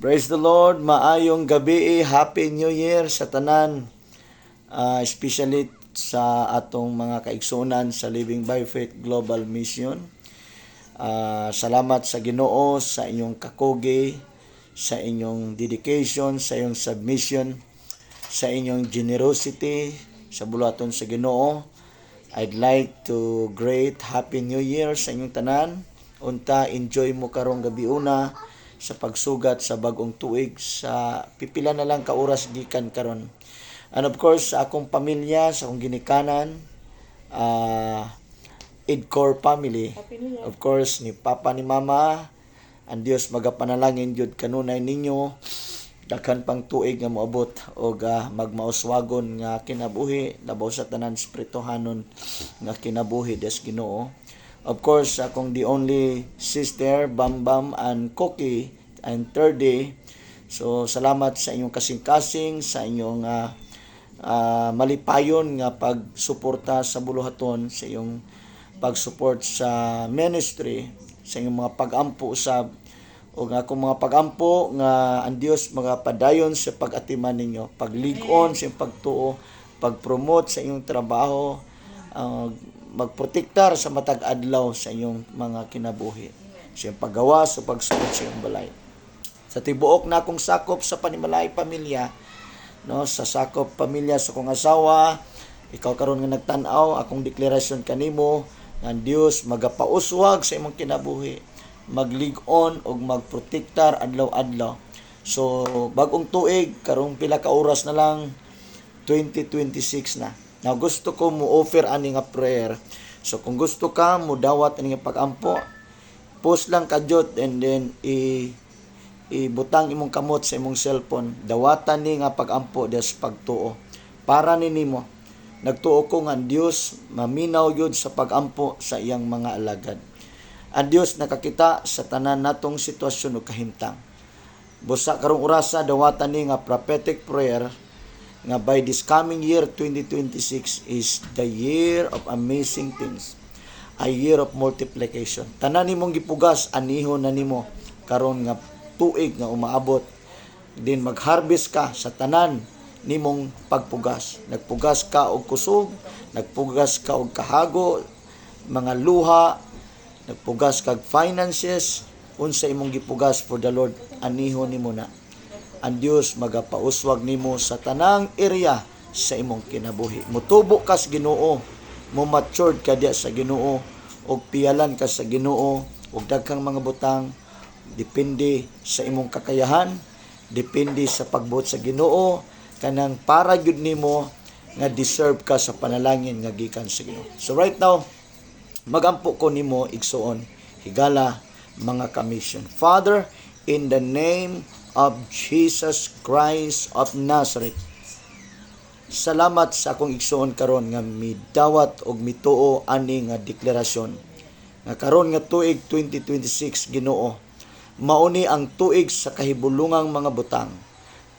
Praise the Lord, maayong gabi, Happy New Year sa tanan, especially sa atong mga kaigsunan sa Living by Faith Global Mission. Salamat sa Ginoo sa inyong kakugi, sa inyong dedication, sa inyong submission, sa inyong generosity sa bulaton sa Ginoo. I'd like to great Happy New Year sa inyong tanan. Unta, enjoy mo karong gabi una sa pagsugat sa bagong tuig sa pipila na lang ka oras gikan karon. And of course, sa akong pamilya, sa akong ginikanan, Idcore family, of course, ni Papa ni Mama, ang Dios magapanalangin jud kanunay ninyo daghan pang tuig nga moabot og magmauswagon nga kinabuhi labaw sa tanan spirituhanon nga kinabuhi des Ginoo. Of course, akong the only sister, Bam and Cookie, and third day. So, salamat sa inyong kasing-kasing, sa inyong malipayon nga pagsuporta sa buluhaton, sa iyong pag-support sa ministry, sa inyong mga pag-ampo usab, o nga akong mga pag-ampo nga ang Dios magapadayon sa pag-atiman ninyo, pag-ligon sa inyong pagtuo, pag-promote sa inyong trabaho, magprotektar sa matag adlaw sa inyong mga kinabuhi, sa iyong paggawa sa pagsulod sa iyong balay. Sa tibuok na akong sakop sa panimalay pamilya, no, sa sakop pamilya sa akong asawa, ikaw karon nga nagtan-aw, akong deklarasyon kanimo nga Dios magapauswag sa imong kinabuhi, maglig-on og magprotektar adlaw-adlaw. So bagong tuig, karong pila ka oras na lang 2026 na. Now, gusto ko mo offer ani nga prayer. So, kung gusto ka mo dawat ani nga pag-ampo, post lang kadyot and then ibutang imong kamot sa imong cellphone. Dawatan ni nga pag-ampo des pagtuo. Para ni nimo. Nagtuo ko nga Dios maminaw yun sa pag-ampo sa iyang mga alagad. Ang Dios nakakita sa tanan natong sitwasyon o kahimtang. Busa karong orasa dawatan ni nga prophetic prayer nga by this coming year 2026 is the year of amazing things, a year of multiplication. Tanan nimong gipugas anihon na nimo karon nga tuig nga umaabot, din mag-harvest ka sa tanan nimong pagpugas. Nagpugas ka og kusog, nagpugas ka og kahago, mga luha, nagpugas kag finances, unsa imong gipugas for the Lord, anihon nimo na. Ang Dios magapauswag nimo sa tanang area sa imong kinabuhi. Mutubo ka sa Ginoo, mo matured ka diya sa Ginoo, og piyalan ka sa Ginoo, og daghang mga butang, depende sa imong kakayahan, depende sa pagbuot sa Ginoo, kanang para gyud nimo nga deserve ka sa panalangin nga gikan sa Ginoo. So right now, magampo ko nimo igsuon, higala mga commission. Father, in the name of Jesus Christ of Nazareth, salamat sa akong igsuon karon nga midawat og mituo ani nga deklarasyon nga karon nga tuig 2026 Ginoo mauni ang tuig sa kahibulungang mga butang,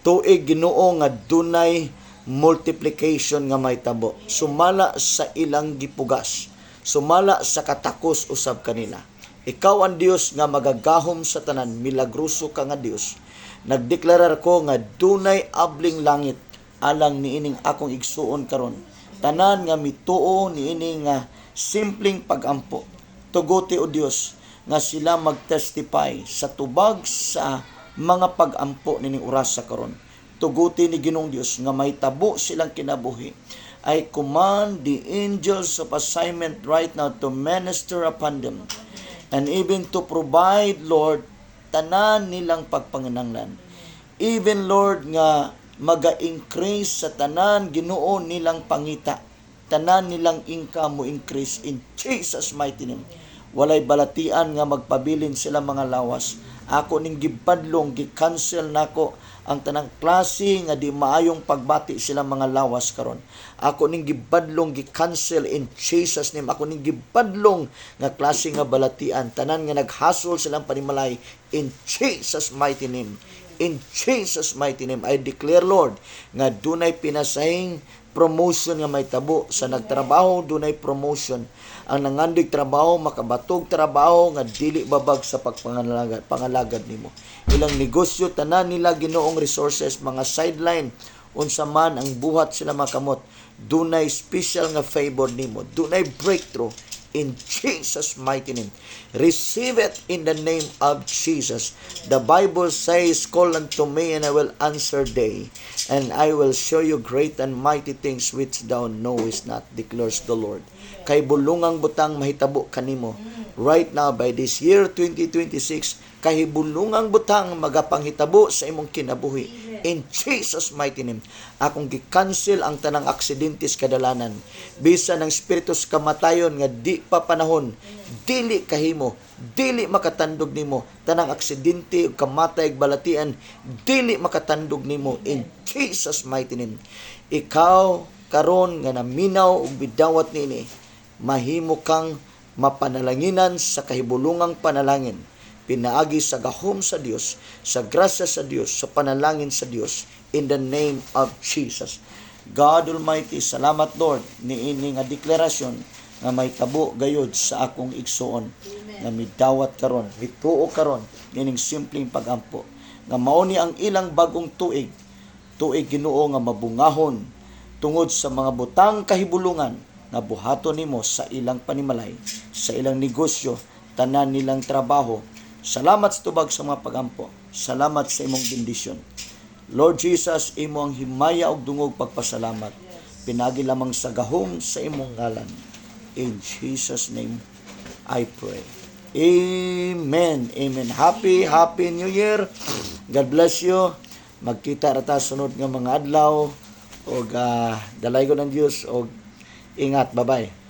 tuig Ginoo nga dunay multiplication nga mahitabo, sumala sa ilang gipugas, sumala sa katakos usab kanila. Ikaw ang Dios nga magagahom sa tanan, milagroso ka nga Dios. Nagdeklarar ko nga dunay abling langit alang niining akong igsuon karon. Tanan nga mituo niining nga simpleng pag-ampo. Tuguti o Dios nga sila magtestify sa tubag sa mga pag-ampo nining orasa karon. Tuguti ni Ginoong Dios nga mahitabo silang kinabuhi. I command the angels of assignment right now to minister upon them and even to provide, Lord, tanan nilang pagpanginanglan. Even, Lord, nga maga-increase sa tanan Ginoo nilang pangita. Tanan nilang income mo increase in Jesus mighty name. Walay balatian nga magpabilin sila mga lawas. Ako ning gipadlong, gi-cancel nako ang tanang klase nga di maayong pagbati sila mga lawas karon. Ako ning gibadlong, gi-cancel in Jesus name. Ako ning gibadlong nga klase nga balatian, tanan nga naghasol silang panimalay in Jesus mighty name. In Jesus mighty name, I declare, Lord, nga dunay pinasahing promotion nga may tabo. Sa nagtrabaho, dunay promotion. Ang nangandig trabaho, makabatog trabaho nga dili babag sa pangalagad nimo. Ilang negosyo, tanan nila Ginoong resources, mga sideline, unsa man ang buhat sila makamot. Dunay special nga favor nimo. Dunay breakthrough in Jesus' mighty name. Receive it in the name of Jesus. The Bible says, call unto me and I will answer thee, and I will show you great and mighty things which thou knowest not, declares the Lord. Kay bulungang butang mahitabo kanimo. Right now, by this year 2026, kahibulungang butang magapanghitabo sa imong kinabuhi. In Jesus' mighty name, akong gi-cancel ang tanang aksidentes kadalanan. Bisan ng spiritus kamatayon nga di pa panahon, dili kahimo, dili makatandog nimo. Tanang aksidente ug kamatay ug balatian, dili makatandog nimo. In Jesus' mighty name. Ikaw karon nga naminaw ug bidawat nini, mahimo kang mapanalanginan sa kahibulungang panalangin. Pinaagi sa gahom sa Dios, sa grasya sa Dios, sa panalangin sa Dios, in the name of Jesus. God Almighty, salamat Lord niini nga deklarasyon nga may tabo gayud sa akong igsuon nga midawat karon, mituo karon nining simpleng pagampo nga mao ni ang ilang bagong tuig Ginoo nga mabungahon tungod sa mga butang kahibulungan nga buhaton nimo sa ilang panimalay, sa ilang negosyo, tanan nilang trabaho. Salamat sa tubag sa mga pagampo. Salamat sa imong bendisyon. Lord Jesus, imo ang himaya og dungog pagpasalamat. Pinagi lamang sa gahom sa imong ngalan. In Jesus' name, I pray. Amen. Amen. Happy New Year. God bless you. Magkita rata sunod nga mga adlaw. Og dalay ko ng Diyos. Og ingat. Bye-bye.